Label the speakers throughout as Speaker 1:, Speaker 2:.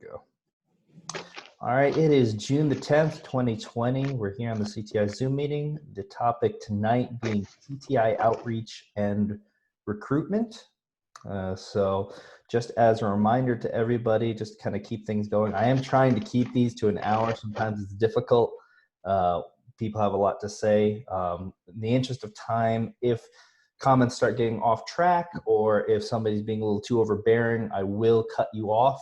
Speaker 1: go. All right, it is June the 10th, 2020. We're here on the CTI Zoom meeting. The topic tonight being CTI outreach and recruitment. So just as a reminder to everybody, just kind of keep things going. I am trying to keep these to an hour. Sometimes it's difficult. People have a lot to say. In the interest of time, if comments start getting off track or if somebody's being a little too overbearing, I will cut you off.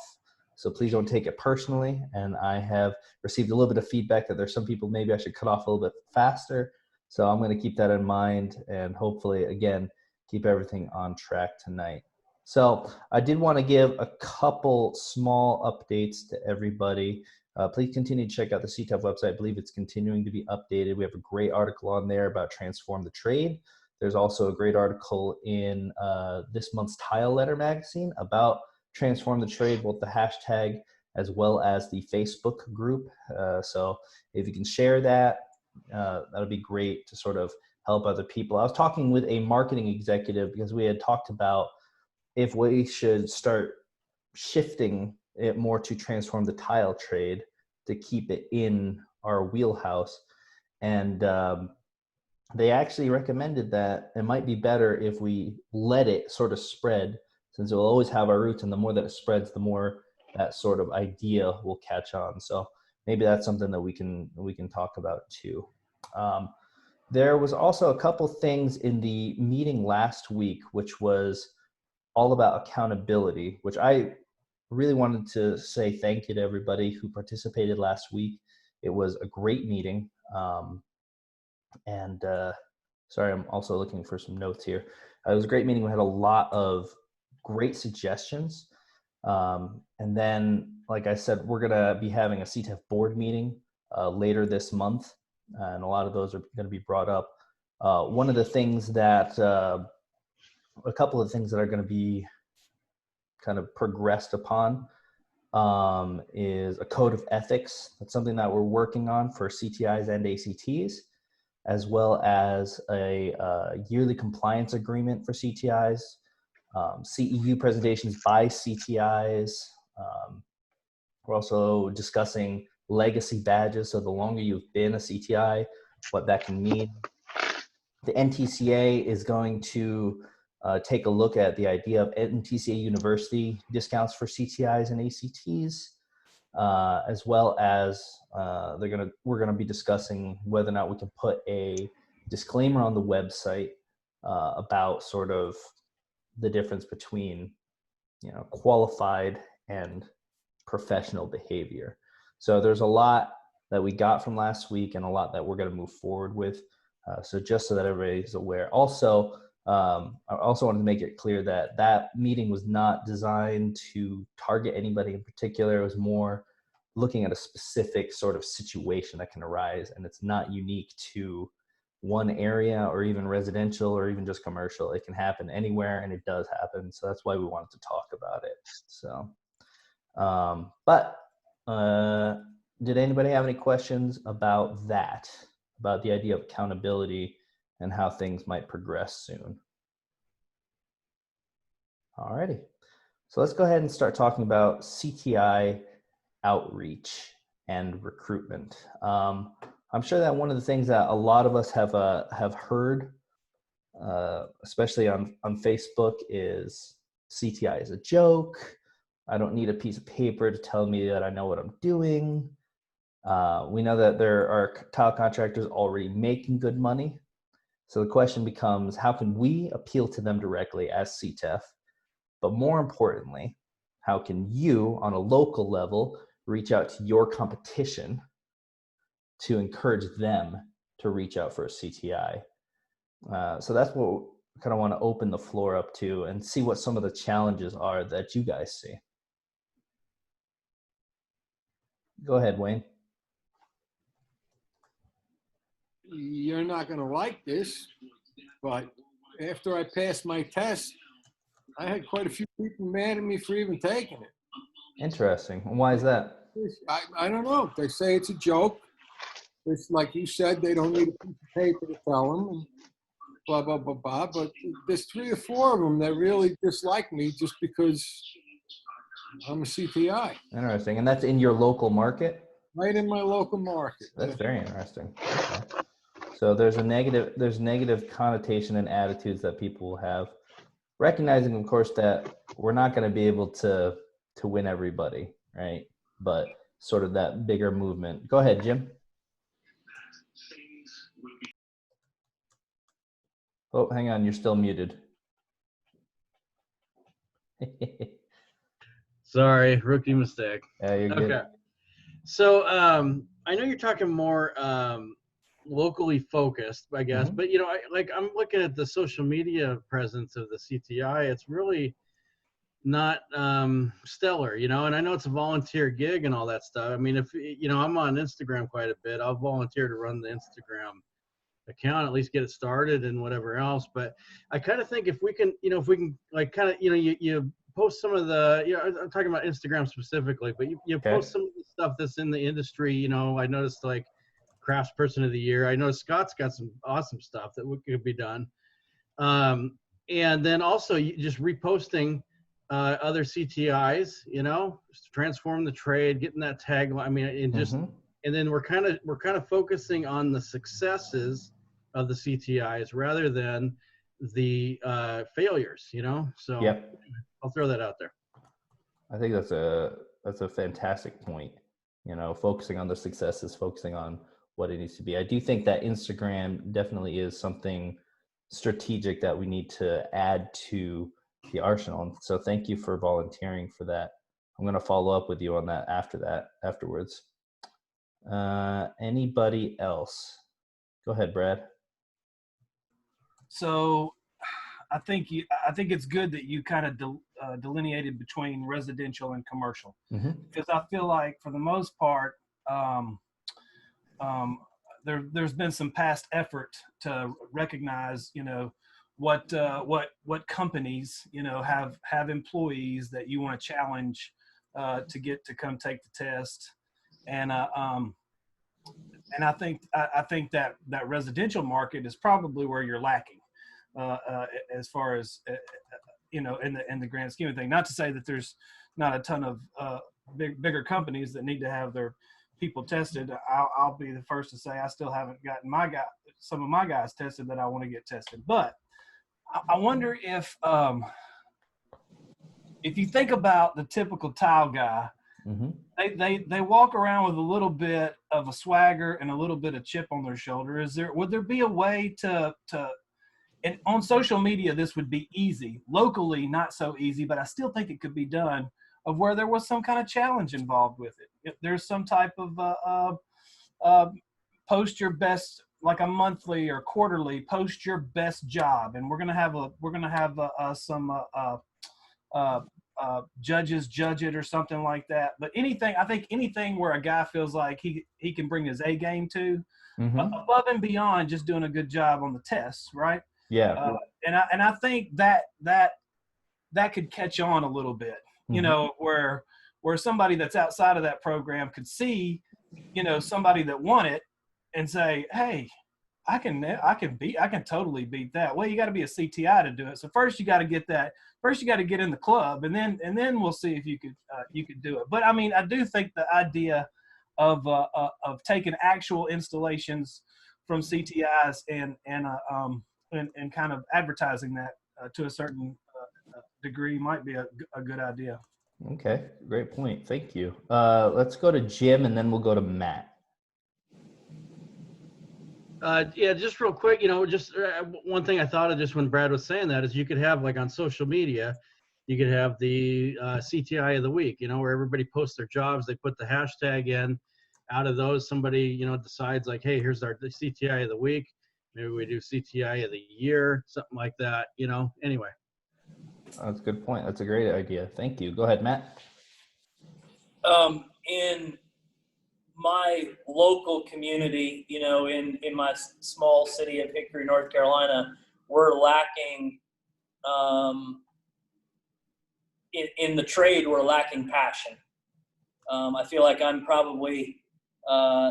Speaker 1: So please don't take it personally. And I have received a little bit of feedback that there's some people maybe I should cut off a little bit faster. So I'm going to keep that in mind and hopefully, again, keep everything on track tonight. So I did want to give a couple small updates to everybody. Please continue to check out the CTF website. I believe it's continuing to be updated. We have a great article on there about Transform the Trade. There's also a great article in this month's Tile Letter magazine about Transform the Trade, both the hashtag as well as the Facebook group. So if you can share that, that'll be great to sort of help other people. I was talking with a marketing executive because we had talked about if we should start shifting it more to transform the tile trade to keep it in our wheelhouse. And they actually recommended that it might be better if we let it sort of spread, since it will always have our roots, and the more that it spreads, the more that sort of idea will catch on. So maybe that's something that we can talk about too. There was also a couple things in the meeting last week, which was all about accountability, which I really wanted to say thank you to everybody who participated last week. It was a great meeting. Sorry, I'm also looking for some notes here. It was a great meeting. We had a lot of great suggestions. And then, like I said, we're going to be having a CTF board meeting later this month. And a lot of those are going to be brought up. One of the things that, a couple of things that are going to be kind of progressed upon is a code of ethics. That's something that we're working on for CTIs and ACTs, as well as a yearly compliance agreement for CTIs, CEU presentations by CTIs. We're also discussing legacy badges. So the longer you've been a CTI, what that can mean. The NTCA is going to take a look at the idea of NTCA University discounts for CTIs and ACTs, as well as we're gonna be discussing whether or not we can put a disclaimer on the website about sort of the difference between, qualified and professional behavior. So there's a lot that we got from last week and a lot that we're going to move forward with. So just so that everybody's aware. Also, I also wanted to make it clear that that meeting was not designed to target anybody in particular. It was more looking at a specific sort of situation that can arise, and it's not unique to one area or even residential or even just commercial. It can happen anywhere, and it does happen. So that's why we wanted to talk about it. So, did anybody have any questions about that, about the idea of accountability and how things might progress soon? All righty. So let's go ahead and start talking about CTI outreach and recruitment. I'm sure that one of the things that a lot of us have heard, especially on Facebook, is CTI is a joke. I don't need a piece of paper to tell me that I know what I'm doing. We know that there are tile contractors already making good money. So the question becomes, how can we appeal to them directly as CTF? But more importantly, how can you on a local level reach out to your competition to encourage them to reach out for a CTI? So that's what I kind of want to open the floor up to and see what some of the challenges are that you guys see. Go ahead, Wayne.
Speaker 2: You're not going to like this, but after I passed my test, I had quite a few people mad at me for even taking it.
Speaker 1: Interesting. And why is that?
Speaker 2: I don't know. They say it's a joke. It's like you said, they don't need a piece of paper to tell them, and blah, blah, blah, blah. But there's 3 or 4 of them that really dislike me just because I'm a CTI.
Speaker 1: Interesting. And that's in your local market?
Speaker 2: Right in my local market.
Speaker 1: That's very interesting. Okay. So there's negative connotation and attitudes that people will have. Recognizing, of course, that we're not going to be able to win everybody, right? But sort of that bigger movement. Go ahead, Jim. Oh, hang on. You're still muted.
Speaker 3: Sorry, rookie mistake.
Speaker 1: Yeah, you're good.
Speaker 3: Okay. So I know you're talking more locally focused, I guess,
Speaker 1: Mhm.
Speaker 3: but I'm looking at the social media presence of the CTI. It's really not stellar, and I know it's a volunteer gig and all that stuff. I mean, if I'm on Instagram quite a bit, I'll volunteer to run the Instagram account, at least get it started and whatever else. But I kind of think if we can like kind of, you post some of the, I'm talking about Instagram specifically, but you
Speaker 1: Okay.
Speaker 3: post some of the stuff that's in the industry. I noticed like craftsperson of the year. I know Scott's got some awesome stuff that could be done. And then also you just reposting other CTIs, transform the trade, getting that tag. I mean, and just,
Speaker 1: Mhm.
Speaker 3: and then we're kind of focusing on the successes of the CTIs rather than the failures, So
Speaker 1: Yep.
Speaker 3: I'll throw that out there.
Speaker 1: I think that's a fantastic point. Focusing on the successes, focusing on what it needs to be. I do think that Instagram definitely is something strategic that we need to add to the arsenal. So thank you for volunteering for that. I'm going to follow up with you on that afterwards. Anybody else? Go ahead, Brad.
Speaker 4: So I think it's good that you kind of delineated between residential and commercial, because I feel like for the most part, there's been some past effort to recognize, what companies, have employees that you want to challenge to get to come take the test, and I think that residential market is probably where you're lacking. As far as in the grand scheme of things. Not to say that there's not a ton of bigger companies that need to have their people tested. I'll be the first to say I still haven't gotten some of my guys tested that I want to get tested. But I wonder if you think about the typical tile guy, they walk around with a little bit of a swagger and a little bit of chip on their shoulder. Would there be a way to and on social media, this would be easy. Locally, not so easy, but I still think it could be done, of where there was some kind of challenge involved with it. If there's some type of post your best, like a monthly or quarterly, post your best job, and we're gonna have some judges judge it or something like that. But I think anything where a guy feels like he can bring his A game to, above and beyond just doing a good job on the tests, right?
Speaker 1: Yeah.
Speaker 4: And I think that could catch on a little bit, where somebody that's outside of that program could see, somebody that won it and say, hey, I can totally beat that. Well, you got to be a CTI to do it. So first you got to get in the club, and then we'll see if you could do it. But I mean, I do think the idea of taking actual installations from CTIs and kind of advertising that to a certain degree might be a good idea.
Speaker 1: Okay, great point. Thank you. Let's go to Jim, and then we'll go to Matt.
Speaker 3: Yeah, just real quick, just one thing I thought of just when Brad was saying that is you could have, like, on social media, you could have the CTI of the week, where everybody posts their jobs, they put the hashtag in. Out of those, somebody, decides, like, hey, here's the CTI of the week. Maybe we do CTI of the year, something like that, anyway.
Speaker 1: That's a good point. That's a great idea. Thank you. Go ahead, Matt.
Speaker 5: In my local community, in my small city of Hickory, North Carolina, we're lacking, in the trade, we're lacking passion. I feel like I'm probably,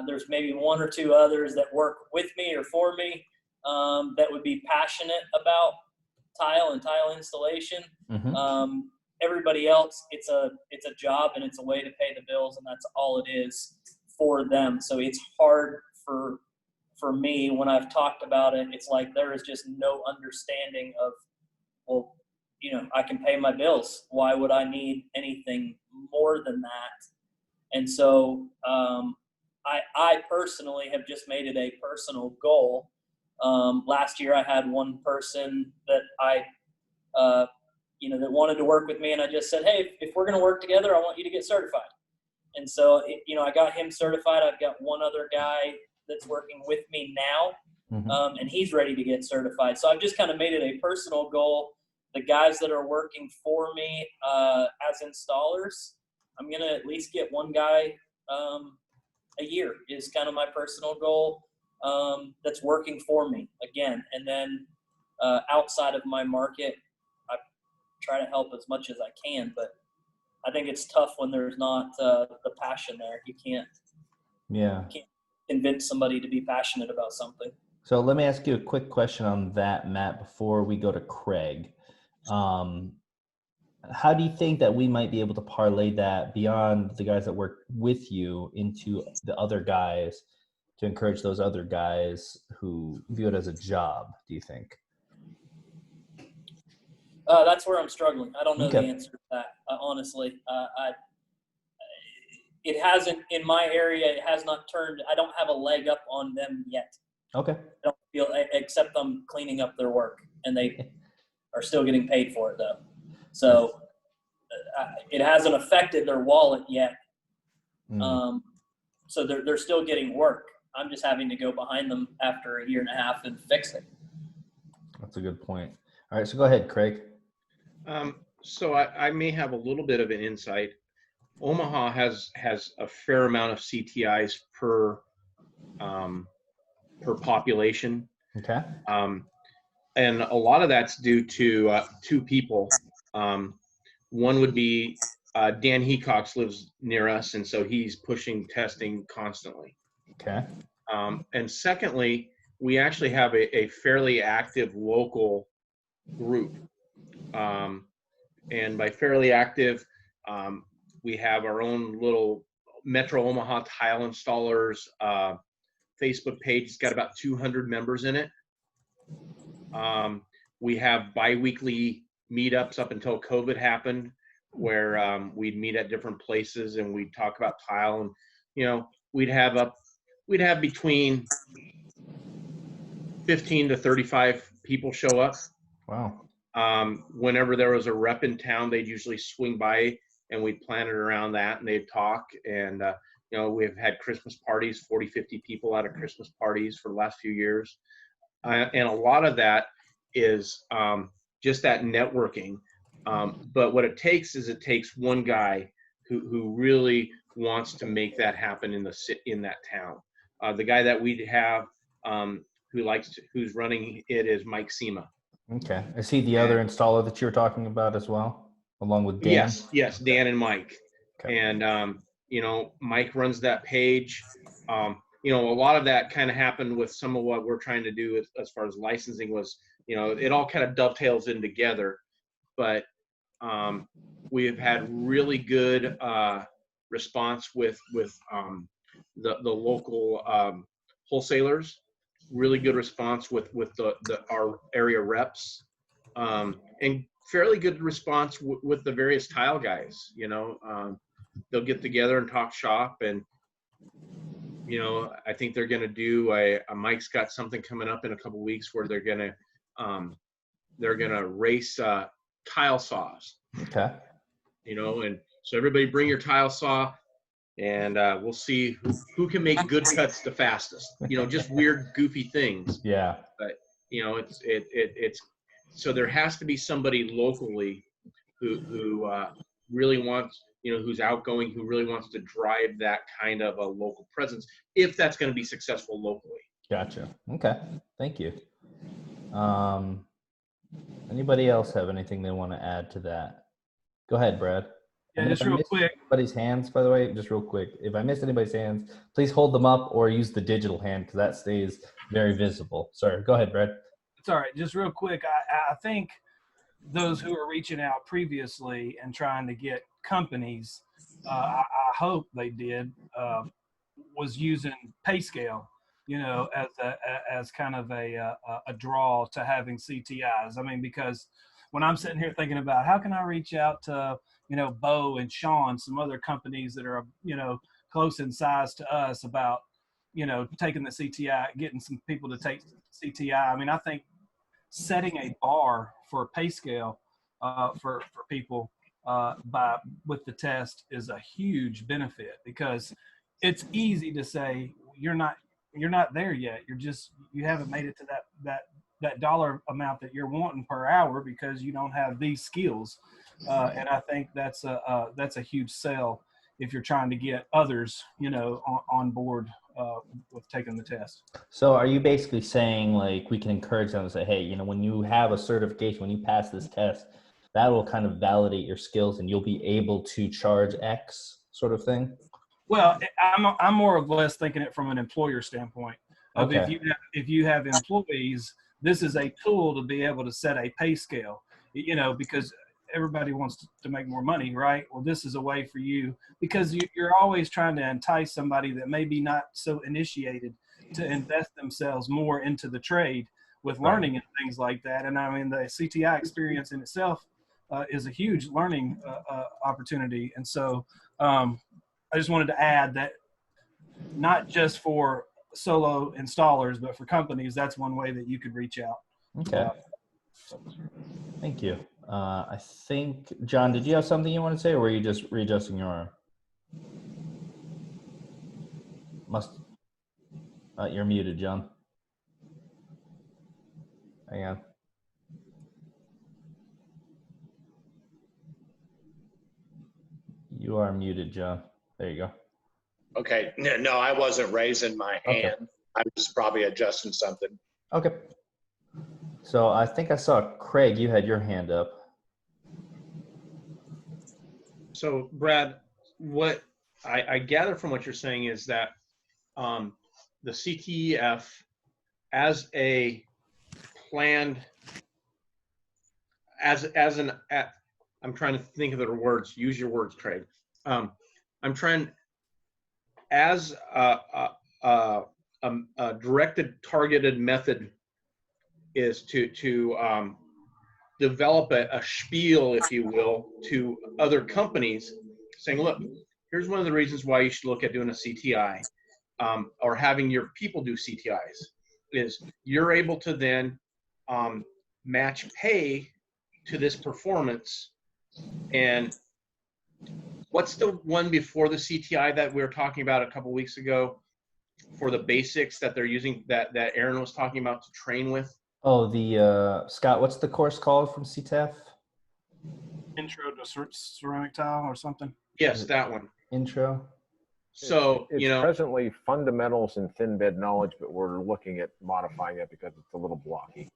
Speaker 5: there's maybe one or two others that work with me or for me that would be passionate about tile and tile installation. everybody else, it's a job and it's a way to pay the bills, and that's all it is for them. So it's hard for me when I've talked about it. It's like there is just no understanding of, well, I can pay my bills. Why would I need anything more than that? And so I personally have just made it a personal goal. Last year I had one person that that wanted to work with me, and I just said, hey, if we're going to work together, I want you to get certified. And so, I got him certified. I've got one other guy that's working with me now, and he's ready to get certified. So I've just kind of made it a personal goal. The guys that are working for me as installers, I'm going to at least get one guy a year is kind of my personal goal that's working for me again. And then outside of my market, I try to help as much as I can, but I think it's tough when there's not the passion there. You can't convince somebody to be passionate about something.
Speaker 1: So let me ask you a quick question on that, Matt, before we go to Craig. How do you think that we might be able to parlay that beyond the guys that work with you into the other guys to encourage those other guys who view it as a job, do you think?
Speaker 5: That's where I'm struggling. I don't know the answer to that, honestly. It hasn't, in my area, it has not turned, I don't have a leg up on them yet.
Speaker 1: Okay.
Speaker 5: I don't feel, except I'm cleaning up their work, and they are still getting paid for it, though. So it hasn't affected their wallet yet. So they're still getting work. I'm just having to go behind them after a year and a half and fix it.
Speaker 1: That's a good point. All right, so go ahead, Craig.
Speaker 6: So I may have a little bit of an insight. Omaha has a fair amount of CTIs per population.
Speaker 1: Okay.
Speaker 6: And a lot of that's due to two people. One would be Dan Hecox lives near us, and so he's pushing testing constantly.
Speaker 1: Okay.
Speaker 6: And secondly, we actually have a fairly active local group. And by fairly active, we have our own little Metro Omaha Tile Installers Facebook page. It's got about 200 members in it. We have bi-weekly meetups up until COVID happened, where we'd meet at different places and we'd talk about tile, and we'd have between 15 to 35 people show up.
Speaker 1: Wow.
Speaker 6: Whenever there was a rep in town, they'd usually swing by and we'd plan it around that, and they'd talk. And we've had Christmas parties, 40, 50 people out of Christmas parties for the last few years. And a lot of that is just that networking. But what it takes one guy who really wants to make that happen in that town. The guy that we have who's running it is Mike Sema.
Speaker 1: Okay. Is he the other installer that you were talking about as well, along with Dan?
Speaker 6: Yes, Dan and Mike.
Speaker 1: Okay.
Speaker 6: And Mike runs that page. A lot of that kind of happened with some of what we're trying to do as far as licensing was, it all kind of dovetails in together. But we've had really good response with the local wholesalers. Really good response with our area reps, and fairly good response with the various tile guys. They'll get together and talk shop, and I think they're going to do a Mike's got something coming up in a couple weeks where they're going to race tile saws.
Speaker 1: Okay.
Speaker 6: And so everybody bring your tile saw, and we'll see who can make good cuts the fastest. Just weird, goofy things.
Speaker 1: Yeah.
Speaker 6: But it's so there has to be somebody locally who really wants, who's outgoing, who really wants to drive that kind of a local presence, if that's going to be successful locally.
Speaker 1: Gotcha. Okay. Thank you. Anybody else have anything they want to add to that? Go ahead, Brad.
Speaker 4: Yeah,
Speaker 1: And
Speaker 4: just
Speaker 1: if I
Speaker 4: real
Speaker 1: missed
Speaker 4: quick.
Speaker 1: anybody's hands, by the way, just real quick. If I missed anybody's hands, please hold them up or use the digital hand, because that stays very visible. Sorry. Go ahead, Brad.
Speaker 4: It's all right. Just real quick. I think those who are reaching out previously and trying to get companies, I hope they did, was using pay scale, as kind of a draw to having CTIs. I mean, because when I'm sitting here thinking about how can I reach out to, Bo and Sean, some other companies that are, close in size to us about, taking the CTI, getting some people to take CTI. I mean, I think setting a bar for a pay scale for people with the test is a huge benefit, because it's easy to say you're not there yet. You haven't made it to that dollar amount that you're wanting per hour because you don't have these skills. And I think that's a huge sell if you're trying to get others, on board with taking the test.
Speaker 1: So are you basically saying, like, we can encourage them to say, hey, when you have a certification, when you pass this test, that will kind of validate your skills and you'll be able to charge X sort of thing?
Speaker 4: Well, I'm more or less thinking it from an employer standpoint. Of
Speaker 1: Okay.
Speaker 4: if you have employees, this is a tool to be able to set a pay scale, because everybody wants to make more money, right? Well, this is a way for you, because you're always trying to entice somebody that may be not so initiated to invest themselves more into the trade with learning and things like that. And I mean, the CTI experience in itself is a huge learning opportunity. And so I just wanted to add that not just for solo installers, but for companies, that's one way that you could reach out.
Speaker 1: Okay. Thank you. I think, John, did you have something you want to say, or were you just readjusting your arm? You're muted, John. Hang on. You are muted, John. There you go.
Speaker 7: Okay. No, I wasn't raising my hand.
Speaker 1: Okay.
Speaker 7: I was probably adjusting something.
Speaker 1: Okay. So I think I saw Craig, you had your hand up.
Speaker 6: So Brad, what I gather from what you're saying is that the CTEF, as a planned, I'm trying to think of the words. Use your words, Craig. I'm trying, as a directed, targeted method is to develop a spiel, if you will, to other companies, saying, look, here's one of the reasons why you should look at doing a CTI, or having your people do CTIs, is you're able to then match pay to this performance. And what's the one before the CTI that we were talking about a couple weeks ago for the basics that they're using, that Aaron was talking about to train with?
Speaker 1: Oh, the Scott, what's the course called from CTEF?
Speaker 4: Intro to ceramic tile or something.
Speaker 6: Yes, that one.
Speaker 1: Intro.
Speaker 6: So
Speaker 8: it's presently fundamentals and thin bed knowledge, but we're looking at modifying it because it's a little blocky.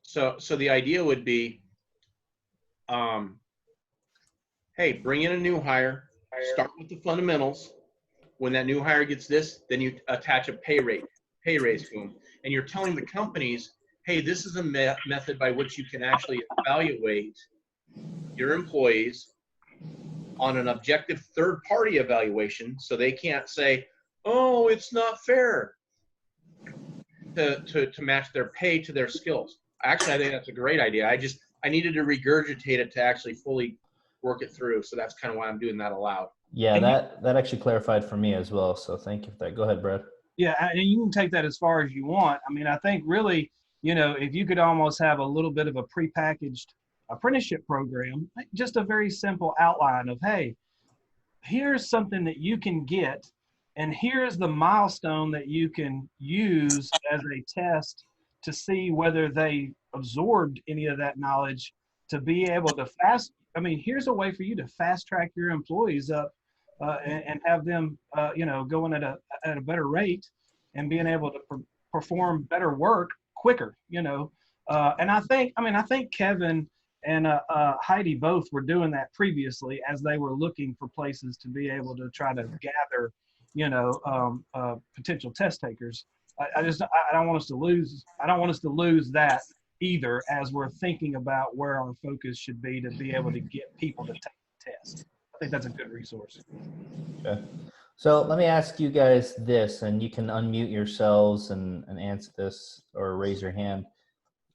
Speaker 6: So the idea would be, hey, bring in a new hire, start with the fundamentals. When that new hire gets this, then you attach a pay raise to them. And you're telling the companies, hey, this is a method by which you can actually evaluate your employees on an objective third-party evaluation, so they can't say, oh, it's not fair to match their pay to their skills. Actually, I think that's a great idea. I needed to regurgitate it to actually fully work it through. So that's kind of why I'm doing that aloud.
Speaker 1: Yeah, that actually clarified for me as well. So thank you for that. Go ahead, Brad.
Speaker 4: Yeah, and you can take that as far as you want. I mean, I think really, if you could almost have a little bit of a prepackaged apprenticeship program, just a very simple outline of, hey, here's something that you can get, and here's the milestone that you can use as a test to see whether they absorbed any of that knowledge, to be able to here's a way for you to fast track your employees up and have them, going at a better rate and being able to perform better work quicker, and I think Kevin and Heidi both were doing that previously as they were looking for places to be able to try to gather, potential test takers. I don't want us to lose that either, as we're thinking about where our focus should be to be able to get people to take the test. I think that's a good resource.
Speaker 1: Okay. So let me ask you guys this, and you can unmute yourselves and answer this or raise your hand.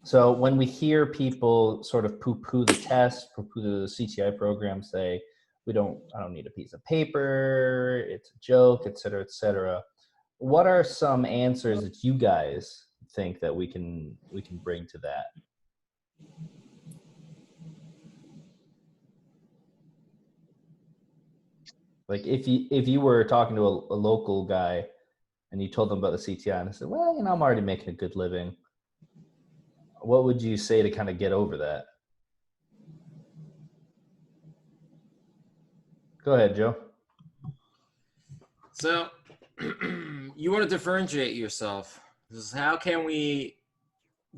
Speaker 1: So when we hear people sort of poo-poo the test, poo-poo the CTI program, say, I don't need a piece of paper, it's a joke, et cetera, et cetera. What are some answers that you guys think that we can bring to that? Like if you were talking to a local guy and you told them about the CTI and they said, well, I'm already making a good living, what would you say to kind of get over that? Go ahead, Joe.
Speaker 9: So you want to differentiate yourself. This is how can we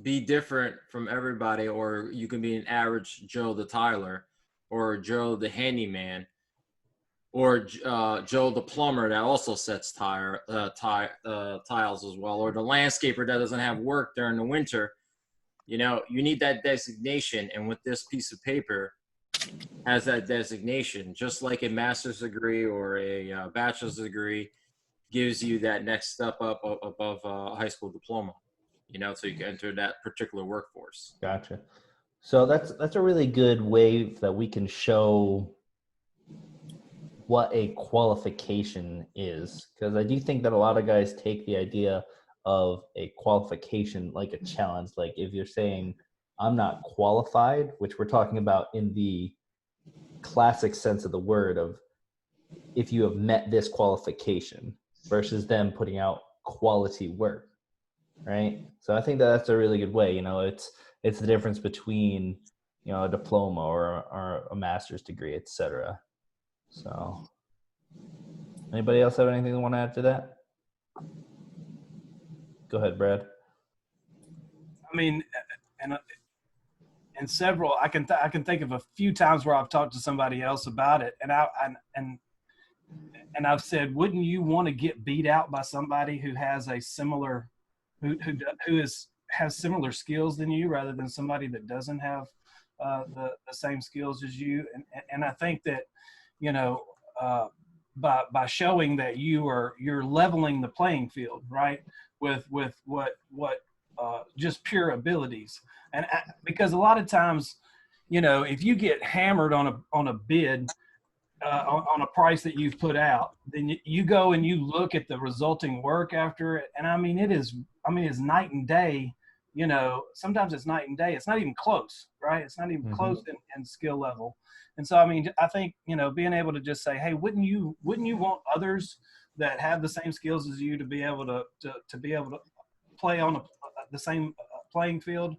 Speaker 9: be different from everybody, or you can be an average Joe the Tyler, or Joe the handyman, or Joe the plumber that also sets tiles as well, or the landscaper that doesn't have work during the winter. You need that designation, and with this piece of paper has that designation, just like a master's degree or a bachelor's degree gives you that next step up above a high school diploma, so you can enter that particular workforce.
Speaker 1: Gotcha. So that's a really good way that we can show what a qualification is, because I do think that a lot of guys take the idea of a qualification like a challenge. Like if you're saying I'm not qualified, which we're talking about in the classic sense of the word of if you have met this qualification versus them putting out quality work, right? So I think that that's a really good way. It's the difference between a diploma or a master's degree, etc. So anybody else have anything they want to add to that? Go ahead, Brad.
Speaker 4: I mean, and several, I can think of a few times where I've talked to somebody else about it, and I've said, wouldn't you want to get beat out by somebody who has a similar, has similar skills than you, rather than somebody that doesn't have the same skills as you? And I think that, by showing that you're leveling the playing field, right, with what just pure abilities, and because a lot of times, if you get hammered on a bid, on a price that you've put out, then you go and you look at the resulting work after it, and it's night and day. Sometimes it's night and day. It's not even close, right? It's not even close in skill level. And so, I think, being able to just say, hey, wouldn't you want others that have the same skills as you to be able to be able to play on the same playing field,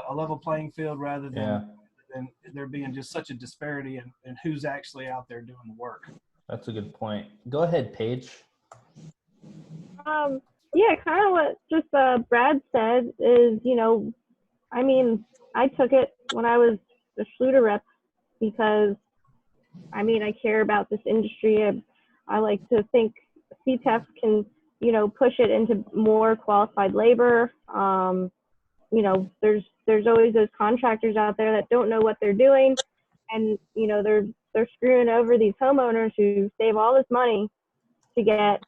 Speaker 4: a level playing field, rather than there being just such a disparity in who's actually out there doing the work.
Speaker 1: That's a good point. Go ahead, Paige.
Speaker 10: Yeah, kind of what just Brad said is, I took it when I was a Schluter rep because, I care about this industry. I like to think CTEF can, push it into more qualified labor. There's always those contractors out there that don't know what they're doing, and they're screwing over these homeowners who save all this money to get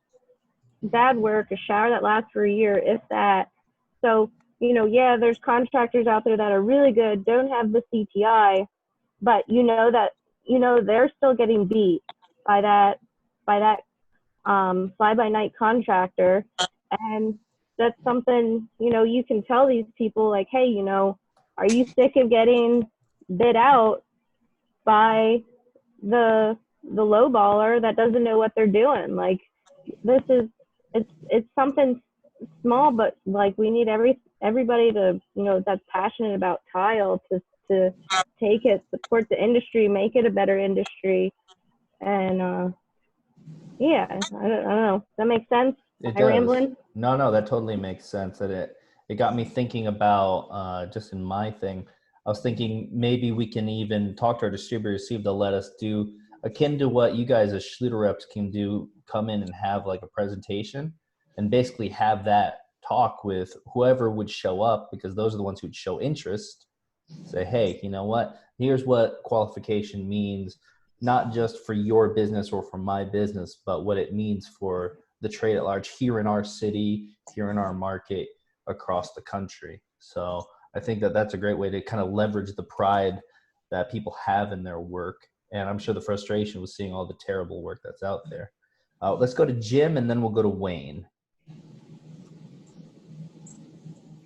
Speaker 10: bad work, a shower that lasts for a year, if that. So there's contractors out there that are really good, don't have the CTI, but they're still getting beat by that fly-by-night contractor, and that's something, you can tell these people, like, hey, are you sick of getting bid out by the lowballer that doesn't know what they're doing? Like, it's something small, but like we need everybody to, that's passionate about tile to take it, support the industry, make it a better industry. And I don't know. Does that make sense?
Speaker 1: It
Speaker 10: Am I rambling?
Speaker 1: No, that totally makes sense. And it got me thinking about just in my thing. I was thinking maybe we can even talk to our distributors, see if they'll let us do akin to what you guys as Schluter reps can do, come in and have like a presentation and basically have that talk with whoever would show up, because those are the ones who'd show interest. Say, hey, you know what? Here's what qualification means, not just for your business or for my business, but what it means for the trade at large here in our city, here in our market, across the country. So I think that that's a great way to kind of leverage the pride that people have in their work. And I'm sure the frustration was seeing all the terrible work that's out there. Let's go to Jim, and then we'll go to Wayne.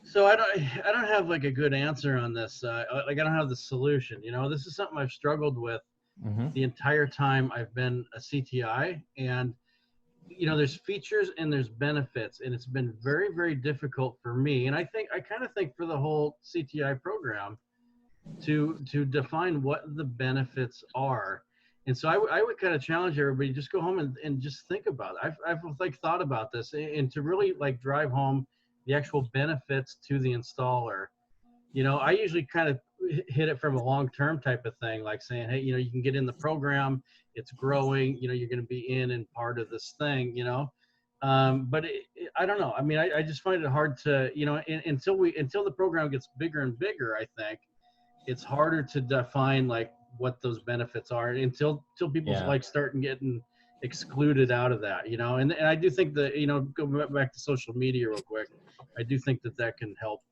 Speaker 3: So I don't have like a good answer on this. Like I don't have the solution. You know, this is something I've struggled with the entire time I've been a CTI, and you know, there's features and there's benefits, and it's been very, very difficult for me. And I kind of think for the whole CTI program to define what the benefits are. And so I would kind of challenge everybody, just go home and just think about it. I've like thought about this, and to really like drive home the actual benefits to the installer. You know, I usually kind of hit it from a long-term type of thing, like saying, hey, you know, you can get in the program, it's growing, you know, you're going to be in and part of this thing, you know. But I don't know. I mean, I just find it hard to, you know, until the program gets bigger and bigger, I think it's harder to define like what those benefits are until people like start getting excluded out of that, you know. And I do think that, you know, go back to social media real quick, I do think that can help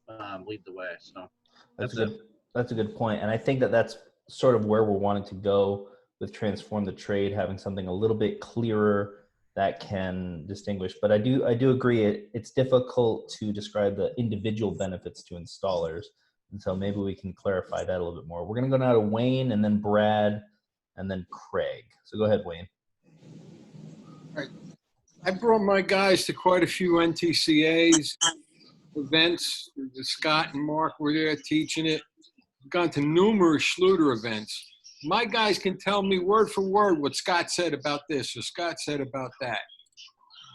Speaker 3: lead the way. So
Speaker 1: that's a good point. And I think that that's sort of where we're wanting to go with Transform the Trade, having something a little bit clearer that can distinguish. But I do agree it's difficult to describe the individual benefits to installers. And so maybe we can clarify that a little bit more. We're going to go now to Wayne, and then Brad, and then Craig. So go ahead, Wayne.
Speaker 2: All right. I brought my guys to quite a few NTCAs events. Scott and Mark were there teaching it. I've gone to numerous Schluter events. My guys can tell me word for word what Scott said about this or Scott said about that.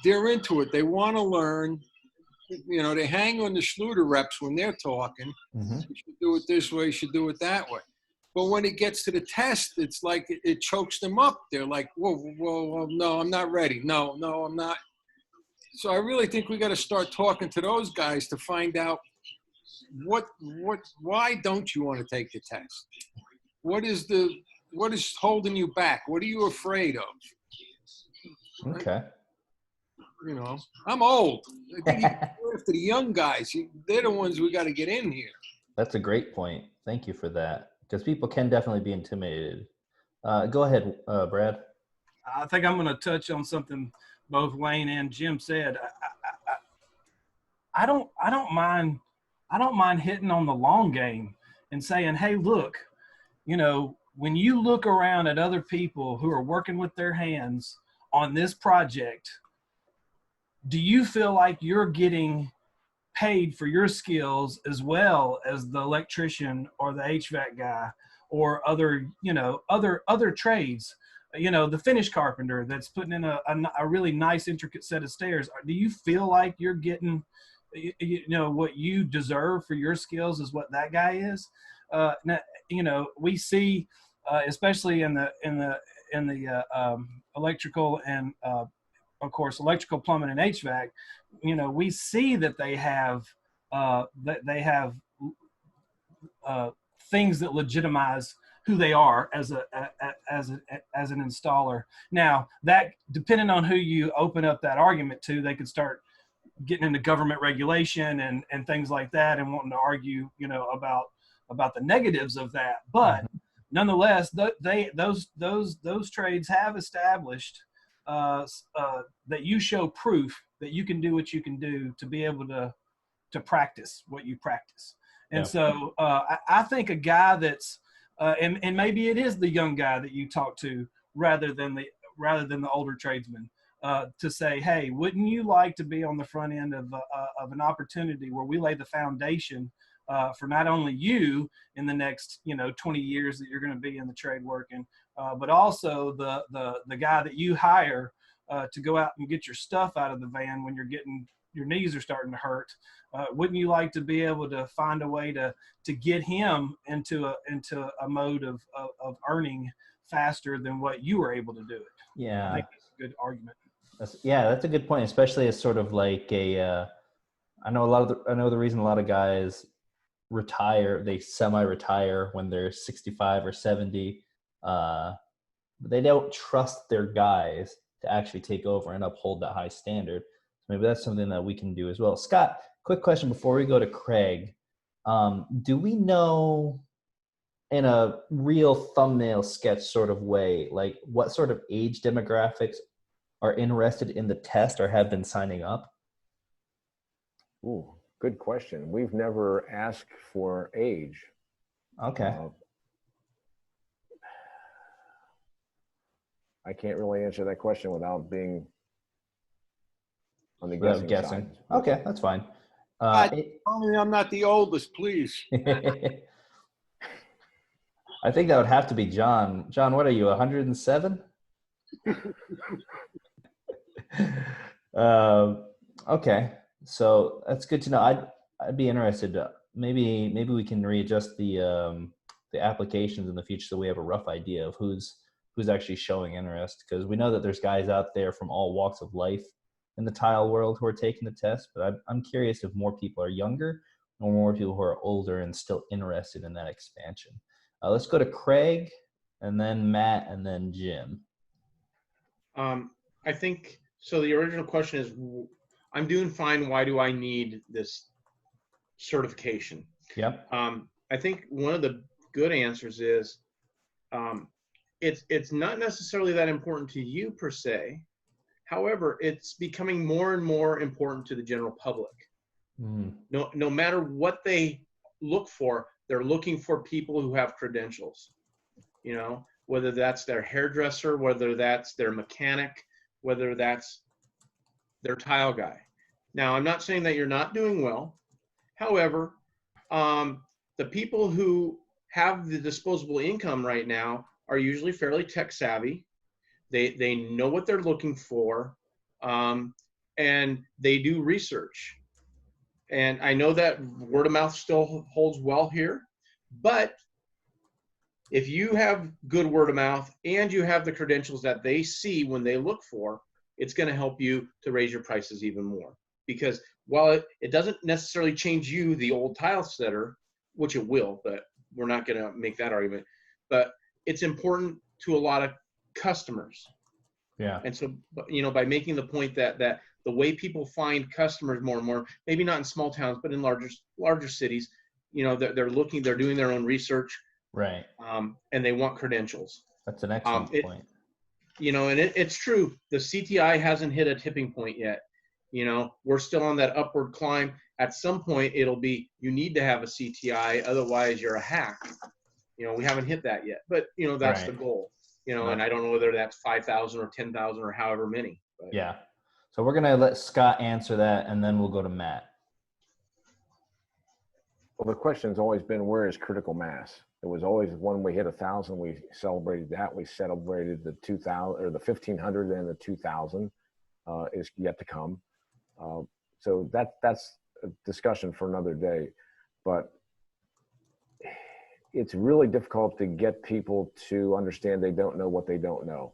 Speaker 2: They're into it. They want to learn. You know, they hang on the Schluter reps when they're talking. You should do it this way, you should do it that way. But when it gets to the test, it's like it chokes them up. They're like, whoa, no, I'm not ready. No, I'm not. So I really think we got to start talking to those guys to find out why don't you want to take the test? What is holding you back? What are you afraid of?
Speaker 1: Okay.
Speaker 2: You know, I'm old. I think after the young guys, they're the ones we got to get in here.
Speaker 1: That's a great point. Thank you for that, because people can definitely be intimidated. Go ahead, Brad.
Speaker 4: I think I'm going to touch on something both Wayne and Jim said. I don't mind hitting on the long game and saying, hey, look, you know, when you look around at other people who are working with their hands on this project, do you feel like you're getting paid for your skills as well as the electrician or the HVAC guy or other, you know, other trades? You know, the finish carpenter that's putting in a really nice intricate set of stairs. Do you feel like you're getting, you know, what you deserve for your skills is what that guy is? Now, you know, we see, especially in the electrical and of course electrical, plumbing, and HVAC, you know, we see that they have things that legitimize who they are as an installer. Now, that depending on who you open up that argument to, they could start getting into government regulation and things like that, and wanting to argue, you know, about the negatives of that. But nonetheless, those trades have established that you show proof that you can do what you can do to be able to practice what you practice. And so I think a guy that's and maybe it is the young guy that you talk to rather than the older tradesman, to say, hey, wouldn't you like to be on the front end of an opportunity where we lay the foundation for not only you in the next, you know, 20 years that you're going to be in the trade working, but also the guy that you hire to go out and get your stuff out of the van when your knees are starting to hurt. Wouldn't you like to be able to find a way to get him into a mode of earning faster than what you were able to do it?
Speaker 1: Yeah,
Speaker 4: I think that's a good argument.
Speaker 1: That's a good point, especially as sort of like a I know the reason a lot of guys retire, they semi-retire when they're 65 or 70. They don't trust their guys to actually take over and uphold that high standard. So maybe that's something that we can do as well. Scott, quick question before we go to Craig. Do we know, in a real thumbnail sketch sort of way, like what sort of age demographics are interested in the test or have been signing up?
Speaker 8: Ooh, good question. We've never asked for age.
Speaker 1: Okay.
Speaker 8: I can't really answer that question without being on the
Speaker 1: Without
Speaker 8: guessing side.
Speaker 1: Okay, that's fine.
Speaker 2: Only I'm not the oldest, please.
Speaker 1: I think that would have to be John. John, what are you, 107? Okay, so that's good to know. I'd be interested. Maybe we can readjust the applications in the future so we have a rough idea of who's actually showing interest, because we know that there's guys out there from all walks of life in the tile world who are taking the test. But I'm curious if more people are younger or more people who are older and still interested in that expansion. Let's go to Craig, and then Matt, and then Jim.
Speaker 6: I think so. The original question is, I'm doing fine. Why do I need this certification?
Speaker 1: Yep.
Speaker 6: I think one of the good answers is, it's not necessarily that important to you per se. However, it's becoming more and more important to the general public. No matter what they look for, they're looking for people who have credentials, you know, whether that's their hairdresser, whether that's their mechanic, whether that's their tile guy. Now, I'm not saying that you're not doing well. However, the people who have the disposable income right now are usually fairly tech savvy. They know what they're looking for, and they do research. And I know that word of mouth still holds well here, but if you have good word of mouth and you have the credentials that they see when they look for, it's going to help you to raise your prices even more. Because while it doesn't necessarily change you, the old tile setter, which it will, but we're not going to make that argument, but it's important to a lot of customers.
Speaker 1: Yeah.
Speaker 6: And so, you know, by making the point that the way people find customers more and more, maybe not in small towns, but in larger cities, you know, they're doing their own research.
Speaker 1: Right.
Speaker 6: And they want credentials.
Speaker 1: That's an excellent point.
Speaker 6: You know, and it's true. The CTI hasn't hit a tipping point yet. You know, we're still on that upward climb. At some point, it'll be, you need to have a CTI, otherwise you're a hack. You know, we haven't hit that yet, but you know, that's the goal. You know, and I don't know whether that's 5,000 or 10,000 or however many. But.
Speaker 1: Yeah. So we're gonna let Scott answer that, and then we'll go to Matt.
Speaker 8: Well, the question's always been, where is critical mass? It was always when we hit 1,000, we celebrated that. We celebrated the 2,000 or the 1,500, and the 2,000 is yet to come. So that's a discussion for another day. But it's really difficult to get people to understand they don't know what they don't know.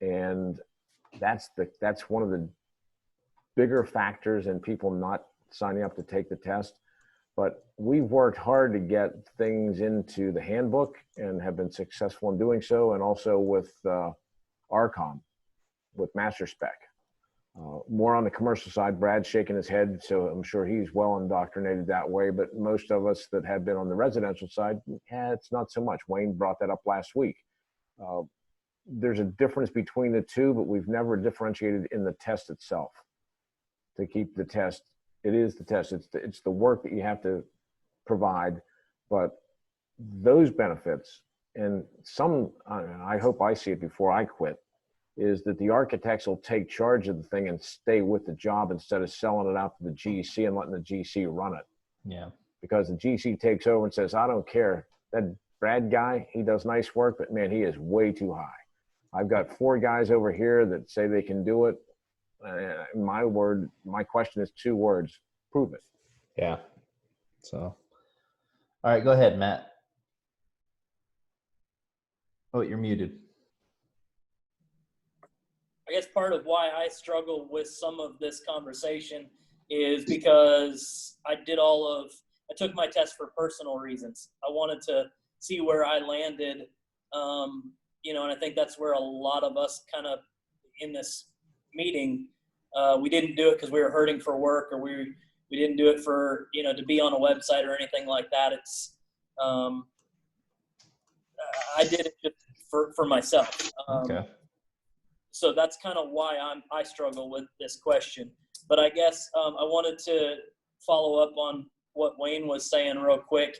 Speaker 8: And that's one of the bigger factors in people not signing up to take the test. But we've worked hard to get things into the handbook and have been successful in doing so, and also with ARCOM, with Master Spec. More on the commercial side, Brad's shaking his head, so I'm sure he's well indoctrinated that way. But most of us that have been on the residential side, it's not so much. Wayne brought that up last week. There's a difference between the two, but we've never differentiated in the test itself. To keep the test, it is the test. It's the work that you have to provide, but those benefits, and some, I hope I see it before I quit, is that the architects will take charge of the thing and stay with the job instead of selling it out to the GC and letting the GC run it.
Speaker 1: Yeah.
Speaker 8: Because the GC takes over and says, I don't care. That Brad guy, he does nice work, but man, he is way too high. I've got 4 guys over here that say they can do it. My question is 2 words: prove it.
Speaker 1: Yeah. So, all right, go ahead, Matt. Oh, you're muted.
Speaker 5: I guess part of why I struggle with some of this conversation is because I took my test for personal reasons. I wanted to see where I landed, and I think that's where a lot of us kind of in this meeting, we didn't do it because we were hurting for work, or we didn't do it for, to be on a website or anything like that. It's, I did it just for myself.
Speaker 1: Okay.
Speaker 5: So that's kind of why I struggle with this question. But I guess I wanted to follow up on what Wayne was saying real quick.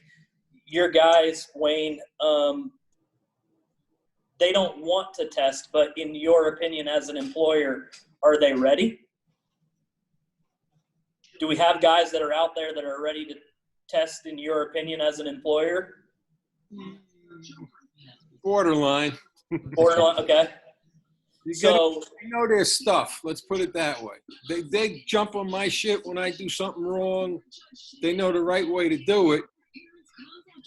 Speaker 5: Your guys, Wayne, they don't want to test, but in your opinion as an employer, are they ready? Do we have guys that are out there that are ready to test, in your opinion, as an employer?
Speaker 2: Borderline.
Speaker 5: Borderline, okay.
Speaker 2: You know their stuff. Let's put it that way. They jump on my shit when I do something wrong. They know the right way to do it.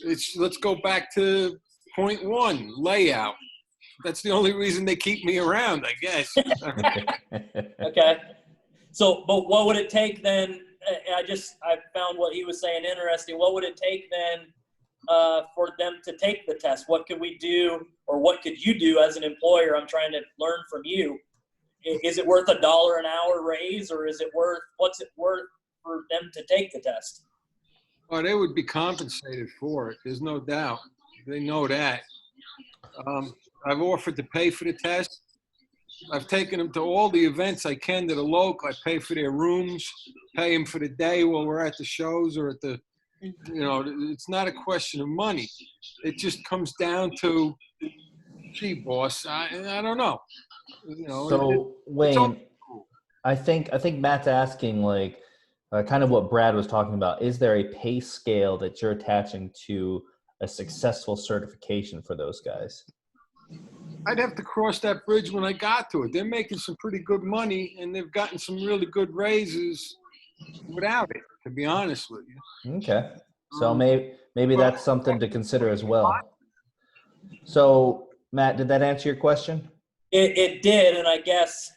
Speaker 2: Let's go back to point one, layout. That's the only reason they keep me around, I guess.
Speaker 5: Okay. So, but what would it take then? I found what he was saying interesting. What would it take then for them to take the test? What could we do, or what could you do as an employer? I'm trying to learn from you. Is it worth $1 an hour raise, or what's it worth for them to take the test?
Speaker 2: Oh, they would be compensated for it. There's no doubt. They know that. I've offered to pay for the test. I've taken them to all the events I can that are local. I pay for their rooms, pay them for the day while we're at the shows or at the, it's not a question of money. It just comes down to, gee, boss, I don't know.
Speaker 1: So Wayne, I think Matt's asking kind of what Brad was talking about. Is there a pay scale that you're attaching to a successful certification for those guys?
Speaker 2: I'd have to cross that bridge when I got to it. They're making some pretty good money, and they've gotten some really good raises without it, to be honest with you.
Speaker 1: Okay. So maybe that's something to consider as well. So Matt, did that answer your question?
Speaker 5: It did, and I guess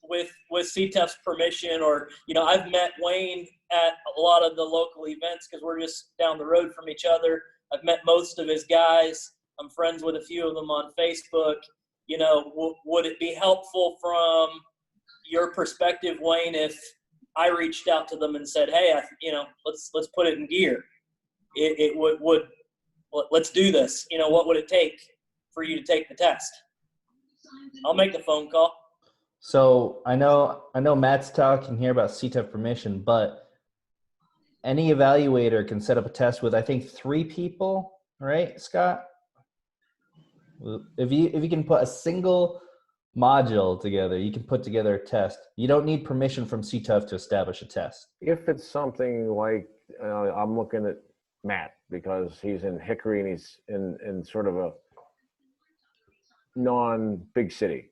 Speaker 5: with CTEF's permission, or I've met Wayne at a lot of the local events because we're just down the road from each other. I've met most of his guys. I'm friends with a few of them on Facebook. Would it be helpful from your perspective, Wayne, if I reached out to them and said, "Hey, let's put it in gear. Let's do this. What would it take for you to take the test?" I'll make the phone call.
Speaker 1: So I know Matt's talking here about CTEF permission, but any evaluator can set up a test with, I think, 3 people, right, Scott? If you can put a single module together, you can put together a test. You don't need permission from CTEF to establish a test.
Speaker 8: If it's something like, I'm looking at Matt because he's in Hickory and he's in sort of a non-big city.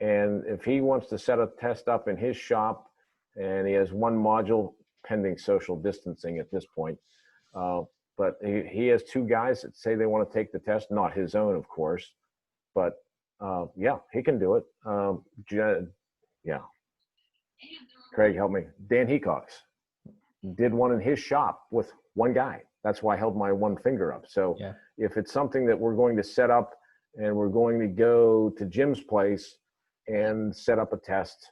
Speaker 8: And if he wants to set a test up in his shop and he has 1 module pending social distancing at this point, but he has 2 guys that say they want to take the test, not his own, of course, but yeah, he can do it. Yeah. Craig, help me. Dan Hecox did one in his shop with 1 guy. That's why I held my 1 finger up. So
Speaker 1: yeah.
Speaker 8: If it's something that we're going to set up and we're going to go to Jim's place and set up a test,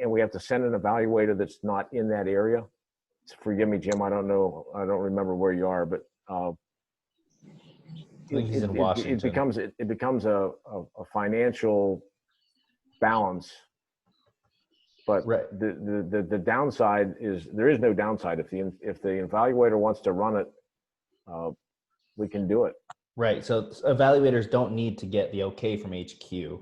Speaker 8: and we have to send an evaluator that's not in that area. Forgive me, Jim. I don't know. I don't remember where you are, but
Speaker 1: I think he's in Washington.
Speaker 8: It becomes a financial balance. But
Speaker 1: right.
Speaker 8: The downside is there is no downside. If the evaluator wants to run it, we can do it.
Speaker 1: Right. So evaluators don't need to get the okay from HQ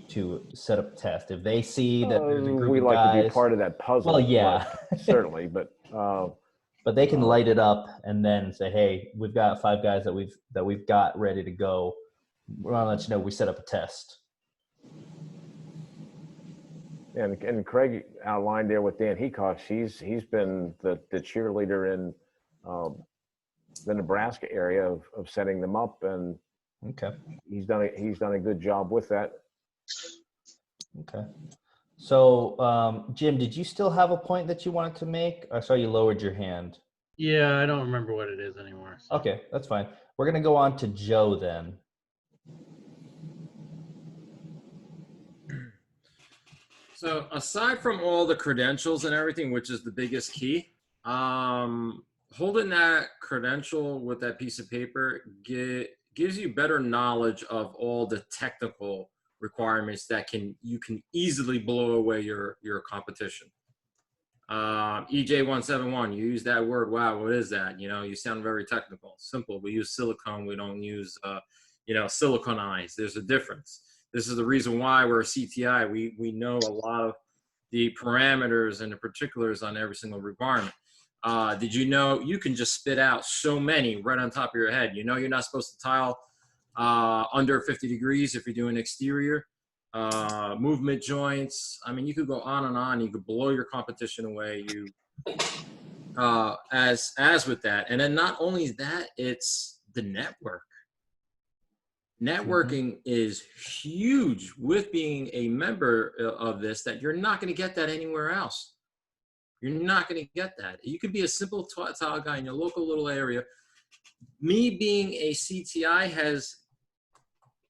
Speaker 1: to set up a test. If they see that there's a group
Speaker 8: we
Speaker 1: of
Speaker 8: like
Speaker 1: guys,
Speaker 8: to be part of that puzzle.
Speaker 1: Well, yeah,
Speaker 8: certainly, but
Speaker 1: they can light it up and then say, "Hey, we've got 5 guys that we've got ready to go. We want to let you know we set up a test."
Speaker 8: And Craig outlined there with Dan Hecox, he's been the cheerleader in the Nebraska area of setting them up, and
Speaker 1: okay,
Speaker 8: he's done a good job with that.
Speaker 1: Okay, So, Jim, did you still have a point that you wanted to make? I saw you lowered your hand.
Speaker 3: Yeah, I don't remember what it is anymore. So.
Speaker 1: Okay, that's fine. We're going to go on to Joe then.
Speaker 9: So aside from all the credentials and everything, which is the biggest key, holding that credential with that piece of paper gives you better knowledge of all the technical requirements that you can easily blow away your competition. EJ171, you use that word. Wow, what is that? You know, you sound very technical. Simple. We use silicone. We don't use, siliconize. There's a difference. This is the reason why we're a CTI. We know a lot of the parameters and the particulars on every single requirement. Did you know you can just spit out so many right on top of your head? You know you're not supposed to tile under 50 degrees if you're doing exterior. Movement joints. I mean, you could go on and on. You could blow your competition away. As with that. And then not only that, it's the network. Networking is huge with being a member of this, that you're not going to get that anywhere else. You're not going to get that. You could be a simple tile guy in your local little area. Me being a CTI has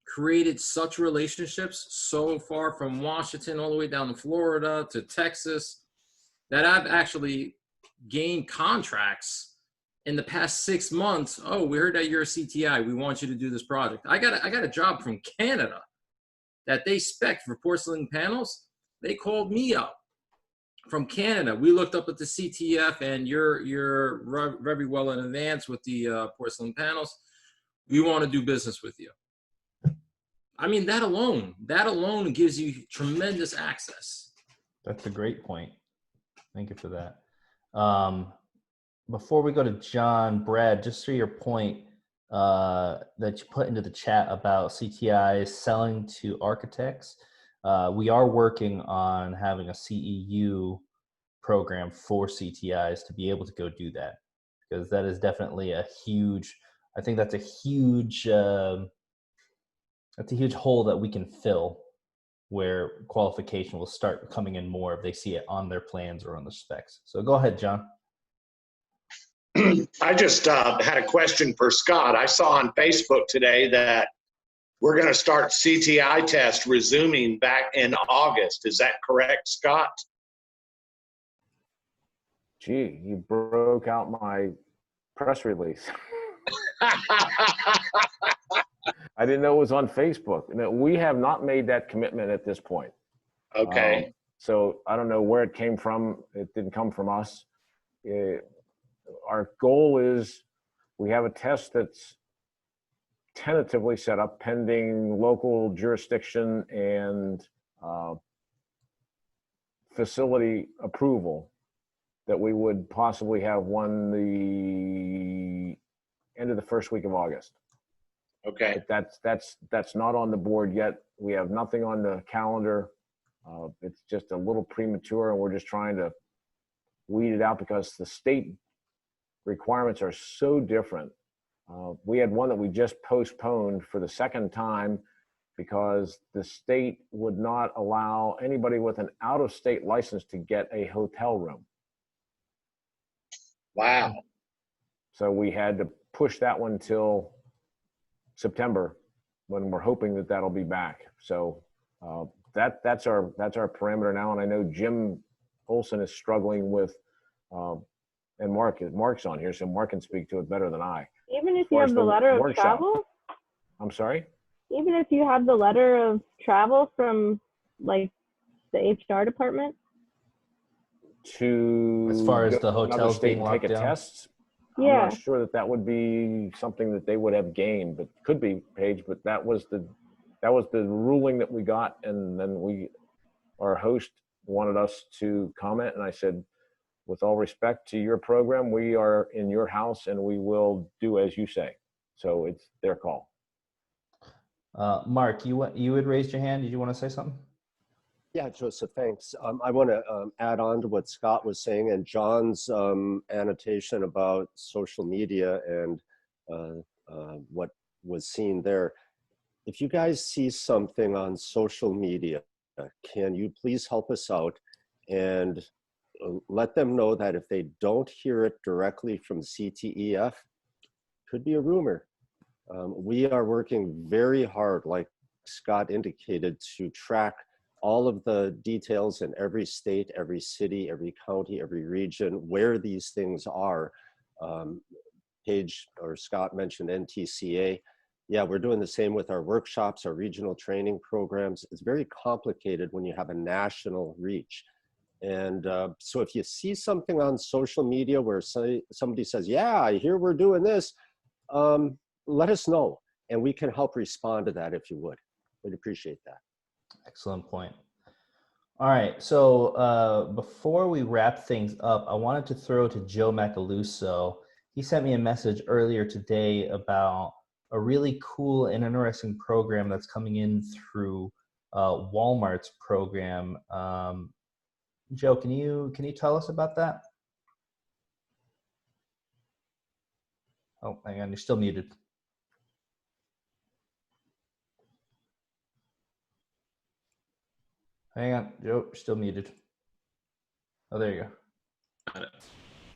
Speaker 9: created such relationships so far from Washington all the way down to Florida to Texas that I've actually gained contracts in the past 6 months. Oh, we heard that you're a CTI. We want you to do this project. I got a job from Canada that they spec for porcelain panels. They called me up from Canada. We looked up at the CTF, and you're very well in advance with the porcelain panels. We want to do business with you. I mean, that alone gives you tremendous access.
Speaker 1: That's a great point. Thank you for that. Before we go to John, Brad, just to your point that you put into the chat about CTIs selling to architects, we are working on having a CEU program for CTIs to be able to go do that, because that is definitely a huge, I think that's a huge hole that we can fill, where qualification will start coming in more if they see it on their plans or on the specs. So go ahead, John.
Speaker 7: I just had a question for Scott. I saw on Facebook today that we're going to start CTI test resuming back in August. Is that correct, Scott?
Speaker 8: Gee, you broke out my press release. I didn't know it was on Facebook. No, we have not made that commitment at this point.
Speaker 7: Okay.
Speaker 8: So I don't know where it came from. It didn't come from us. Our goal is we have a test that's tentatively set up pending local jurisdiction and facility approval, that we would possibly have one the end of the first week of August.
Speaker 7: Okay.
Speaker 8: But that's not on the board yet. We have nothing on the calendar. It's just a little premature, and we're just trying to weed it out because the state requirements are so different. We had one that we just postponed for the second time because the state would not allow anybody with an out-of-state license to get a hotel room.
Speaker 7: Wow.
Speaker 8: So we had to push that one till September, when we're hoping that that'll be back. So that's our parameter now. And I know Jim Olson is struggling with, and Mark's on here, so Mark can speak to it better than I.
Speaker 10: Even if you have the letter of travel?
Speaker 8: I'm sorry?
Speaker 10: Even if you have the letter of travel from like the HR department?
Speaker 8: To
Speaker 1: as far as the hotels
Speaker 8: state
Speaker 1: being
Speaker 8: and take
Speaker 1: locked
Speaker 8: a
Speaker 1: down?
Speaker 8: test,
Speaker 10: Yeah.
Speaker 8: I'm not sure that would be something that they would have gained, but could be, Paige. But that was the ruling that we got, and then our host wanted us to comment, and I said, with all respect to your program, we are in your house, and we will do as you say. So it's their call.
Speaker 1: Mark, you had raised your hand. Did you want to say something?
Speaker 11: Yeah, Joseph, thanks. I want to add on to what Scott was saying and John's annotation about social media and what was seen there. If you guys see something on social media can you please help us out and let them know that if they don't hear it directly from CTEF, could be a rumor. We are working very hard, like Scott indicated, to track all of the details in every state, every city, every county, every region, where these things are. Paige or Scott mentioned NTCA. Yeah, we're doing the same with our workshops, our regional training programs. It's very complicated when you have a national reach. And so if you see something on social media where somebody says, yeah, I hear we're doing this, let us know and we can help respond to that if you would. We'd appreciate that.
Speaker 1: Excellent point. All right, so before we wrap things up, I wanted to throw to Joe Macaluso. He sent me a message earlier today about a really cool and interesting program that's coming in through Walmart's program. Joe, can you tell us about that? Oh, hang on, you're still muted. Hang on, Joe, you're still muted. Oh, there you go.
Speaker 9: Got it.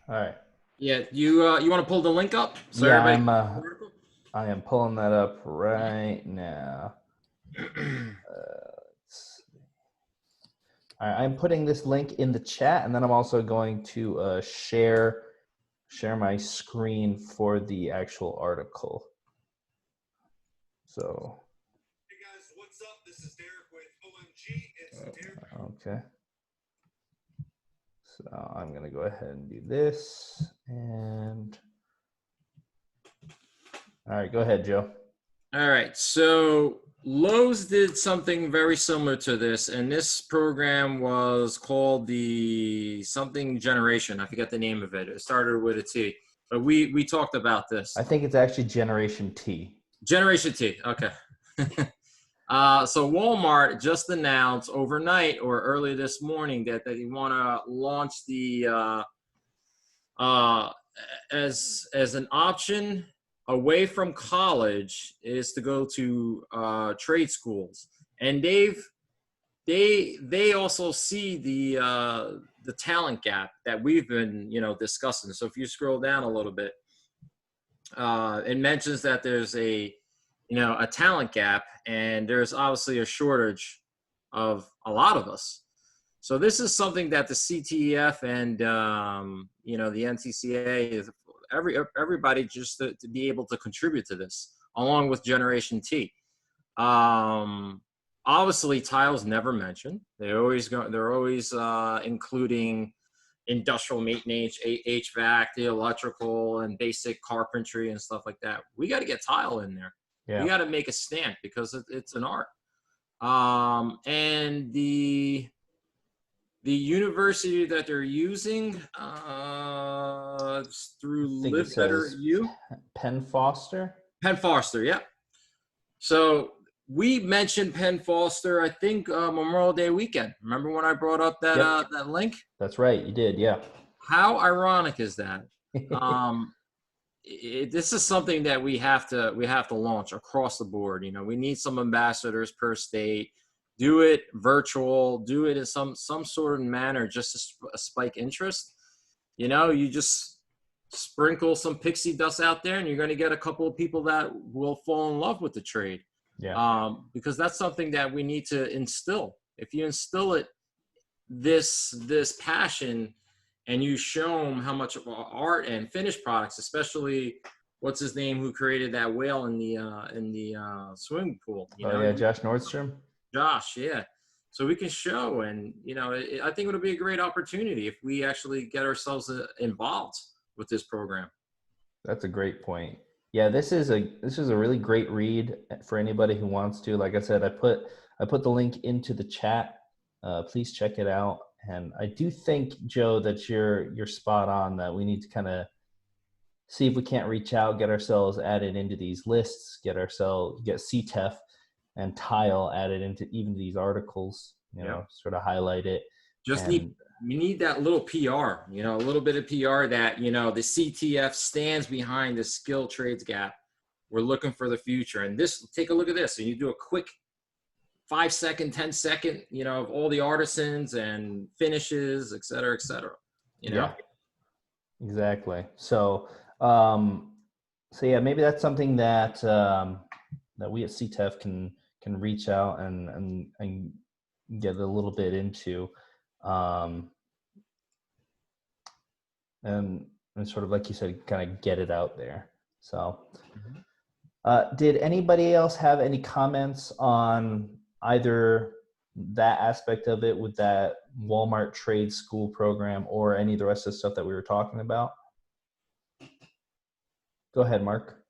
Speaker 1: All right.
Speaker 9: Yeah, you want to pull the link up? So
Speaker 1: Yeah,
Speaker 9: everybody
Speaker 1: I am pulling that up right now. All right, I'm putting this link in the chat, and then I'm also going to share my screen for the actual article. So.
Speaker 12: Hey guys, what's up? This is Derek with OMG. It's Derek.
Speaker 1: Okay. So I'm going to go ahead and do this. And all right, go ahead, Joe.
Speaker 9: All right, so Lowe's did something very similar to this, and this program was called the something generation. I forget the name of it. It started with a T, but we talked about this.
Speaker 1: I think it's actually Generation T.
Speaker 9: Generation T, okay. So Walmart just announced overnight or early this morning that they want to launch the as an option away from college is to go to trade schools, and they also see the talent gap that we've been discussing. So if you scroll down a little bit, it mentions that there's a talent gap, and there's obviously a shortage of a lot of us. So this is something that the CTEF and the NTCA is everybody just to be able to contribute to this, along with Generation T. Obviously, tile's never mentioned. They're always including industrial maintenance, HVAC, the electrical, and basic carpentry and stuff like that. We got to get tile in there.
Speaker 1: Yeah.
Speaker 9: We got to make a stamp because it's an art. And the university that they're using through Live Better U.
Speaker 1: Penn Foster.
Speaker 9: Penn Foster, yeah. So we mentioned Penn Foster, I think Memorial Day weekend. Remember when I brought up that that link?
Speaker 1: That's right, you did, yeah.
Speaker 9: How ironic is that? This is something that we have to launch across the board. We need some ambassadors per state. Do it virtual. Do it in some sort of manner, just to spike interest. You just sprinkle some pixie dust out there, and you're going to get a couple of people that will fall in love with the trade.
Speaker 1: Yeah.
Speaker 9: Because that's something that we need to instill. If you instill this passion, and you show them how much of art and finished products, especially what's his name who created that whale in the swimming pool.
Speaker 1: Yeah, Josh Nordstrom.
Speaker 9: Josh, yeah. So we can show, and I think it'll be a great opportunity if we actually get ourselves involved with this program.
Speaker 1: That's a great point. Yeah, this is a really great read for anybody who wants to. Like I said, I put the link into the chat. Please check it out. And I do think, Joe, that you're spot on, that we need to kind of see if we can't reach out, get ourselves added into these lists, get CTEF and tile added into even these articles, sort of highlight it.
Speaker 9: We need that little PR, a little bit of PR that, the CTF stands behind the skill trades gap. We're looking for the future. And take a look at this. So you do a quick 5-second, 10-second, of all the artisans and finishes, et cetera,
Speaker 1: Yeah, exactly. So, yeah, maybe that's something that that we at CTEF can reach out and get a little bit into, and sort of like you said, kind of get it out there. So, did anybody else have any comments on either that aspect of it with that Walmart trade school program or any of the rest of the stuff that we were talking about? Go ahead, Mark.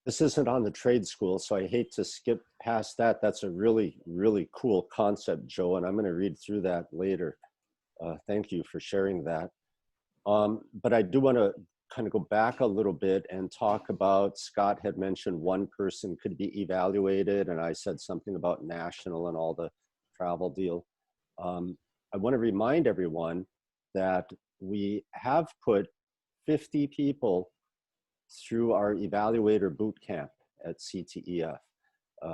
Speaker 11: This isn't on the trade school, so I hate to skip past that. That's a really, really cool concept, Joe, and I'm going to read through that later. Thank you for sharing that. But I do want to kind of go back a little bit and talk about, Scott had mentioned one person could be evaluated, and I said something about national and all the travel deal. I want to remind everyone that we have put 50 people through our evaluator boot camp at CTEF.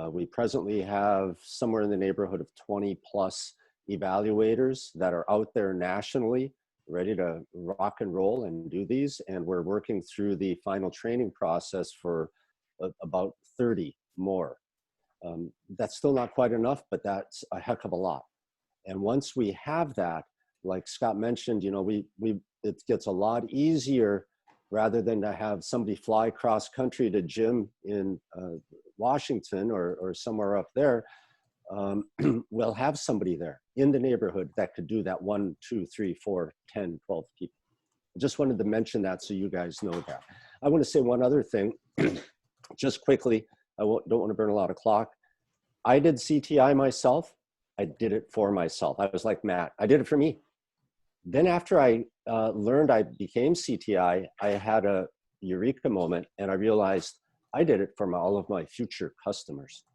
Speaker 11: We presently have somewhere in the neighborhood of 20 plus evaluators that are out there nationally, ready to rock and roll and do these. And we're working through the final training process for about 30 more. That's still not quite enough, but that's a heck of a lot. And once we have that, like Scott mentioned, it gets a lot easier rather than to have somebody fly cross country to Jim in Washington or somewhere up there. We'll have somebody there in the neighborhood that could do that 1, 2, 3, 4, 10, 12 people. I just wanted to mention that so you guys know that. I want to say one other thing, just quickly. I don't want to burn a lot of clock. I did CTI myself. I did it for myself. I was like Matt, I did it for me. Then after I learned I became CTI, I had a eureka moment and I realized I did it for all of my future customers.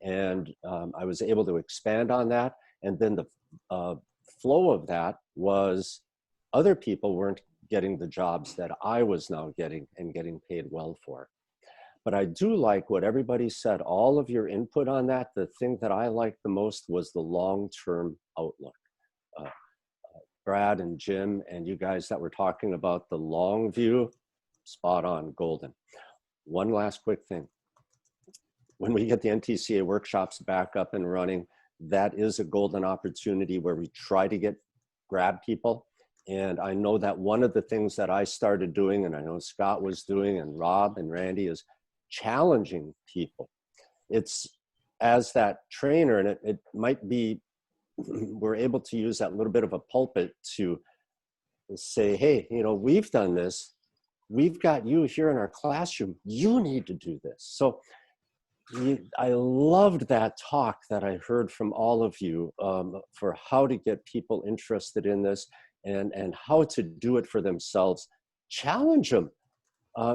Speaker 11: And I was able to expand on that. And then the flow of that was other people weren't getting the jobs that I was now getting and getting paid well for. But I do like what everybody said, all of your input on that. The thing that I liked the most was the long-term outlook. Brad and Jim and you guys that were talking about the long view, spot on, golden. One last quick thing. When we get the NTCA workshops back up and running, that is a golden opportunity where we try to grab people. And I know that one of the things that I started doing, and I know Scott was doing, and Rob and Randy, is challenging people. It's as that trainer, and it might be, we're able to use that little bit of a pulpit to say, hey, we've done this. We've got you here in our classroom. You need to do this. So I loved that talk that I heard from all of you for how to get people interested in this and how to do it for themselves. Challenge them.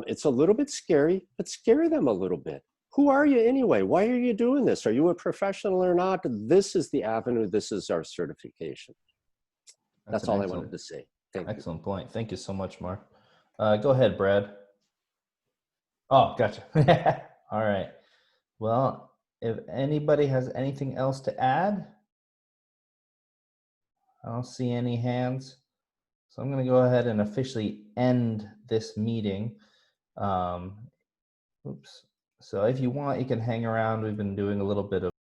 Speaker 11: It's a little bit scary, but scare them a little bit. Who are you anyway? Why are you doing this? Are you a professional or not? This is the avenue. This is our certification. That's all I wanted to say. Thank you.
Speaker 1: Excellent point. Thank you so much, Mark. Go ahead, Brad. Oh, gotcha. All right. Well, if anybody has anything else to add, I don't see any hands. So I'm going to go ahead and officially end this meeting. Oops. So if you want, you can hang around. We've been doing a little bit of